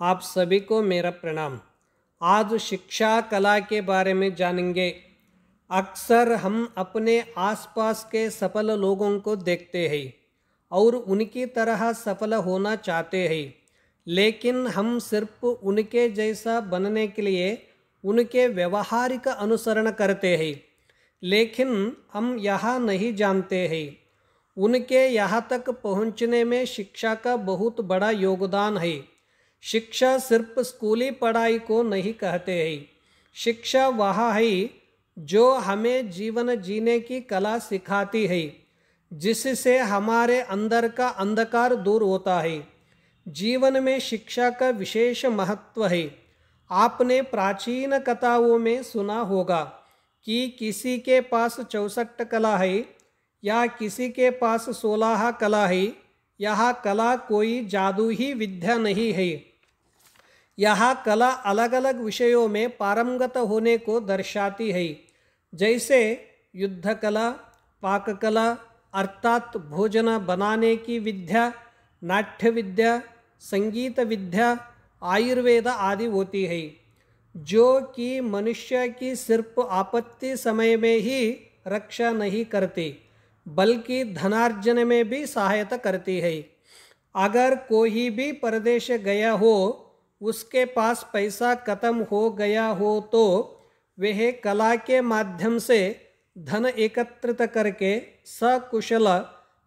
आप सभी को मेरा प्रणाम। आज शिक्षा कला के बारे में जानेंगे। अक्सर हम अपने आसपास के सफल लोगों को देखते हैं और उनकी तरह सफल होना चाहते हैं, लेकिन हम सिर्फ उनके जैसा बनने के लिए उनके व्यवहारिक अनुसरण करते हैं। लेकिन हम यह नहीं जानते हैं उनके यहाँ तक पहुँचने में शिक्षा का बहुत बड़ा योगदान है। शिक्षा सिर्फ स्कूली पढ़ाई को नहीं कहते हैं। शिक्षा वह है जो हमें जीवन जीने की कला सिखाती है, जिससे हमारे अंदर का अंधकार दूर होता है। जीवन में शिक्षा का विशेष महत्व है। आपने प्राचीन कथाओं में सुना होगा कि किसी के पास 64 कला है या किसी के पास 16 कला है। यह कला कोई जादुई विद्या नहीं है। यह कला अलग अलग विषयों में पारंगत होने को दर्शाती है, जैसे युद्ध कला, पाक कला अर्थात भोजन बनाने की विद्या, नाट्य विद्या, संगीत विद्या, आयुर्वेद आदि होती है, जो कि मनुष्य की सिर्फ आपत्ति समय में ही रक्षा नहीं करती, बल्कि धनार्जन में भी सहायता करती है। अगर कोई भी परदेश गया हो, उसके पास पैसा खत्म हो गया हो, तो वह कला के माध्यम से धन एकत्रित करके सकुशल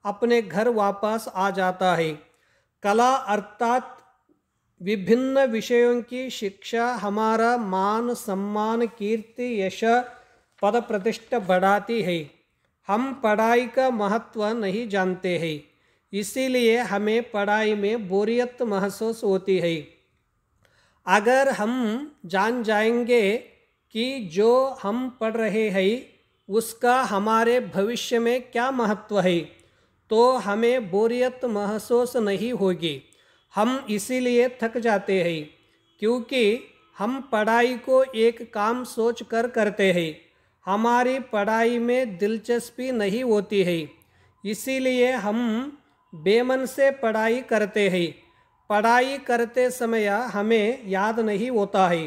अपने घर वापस आ जाता है। कला अर्थात विभिन्न विषयों की शिक्षा हमारा मान सम्मान, कीर्ति, यश, पद प्रतिष्ठा बढ़ाती है। हम पढ़ाई का महत्व नहीं जानते हैं, इसीलिए हमें पढ़ाई में बोरियत महसूस होती है। अगर हम जान जाएंगे कि जो हम पढ़ रहे हैं उसका हमारे भविष्य में क्या महत्व है, तो हमें बोरियत महसूस नहीं होगी। हम इसीलिए थक जाते हैं क्योंकि हम पढ़ाई को एक काम सोच कर करते हैं। हमारी पढ़ाई में दिलचस्पी नहीं होती है, इसीलिए हम बेमन से पढ़ाई करते हैं। पढ़ाई करते समय हमें याद नहीं होता है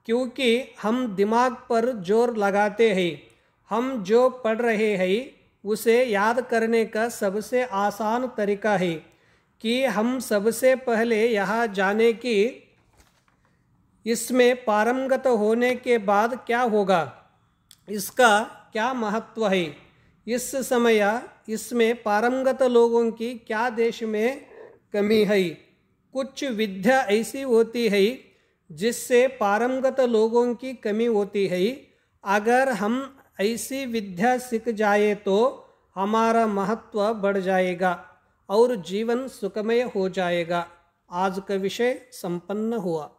क्योंकि हम दिमाग पर जोर लगाते हैं। हम जो पढ़ रहे हैं उसे याद करने का सबसे आसान तरीका है कि हम सबसे पहले यह जाने कि इसमें पारंगत होने के बाद क्या होगा, इसका क्या महत्व है, इस समय इसमें पारंगत लोगों की क्या देश में कमी है। कुछ विद्या ऐसी होती है जिससे पारंगत लोगों की कमी होती है। अगर हम ऐसी विद्या सीख जाए तो हमारा महत्व बढ़ जाएगा और जीवन सुखमय हो जाएगा। आज का विषय संपन्न हुआ।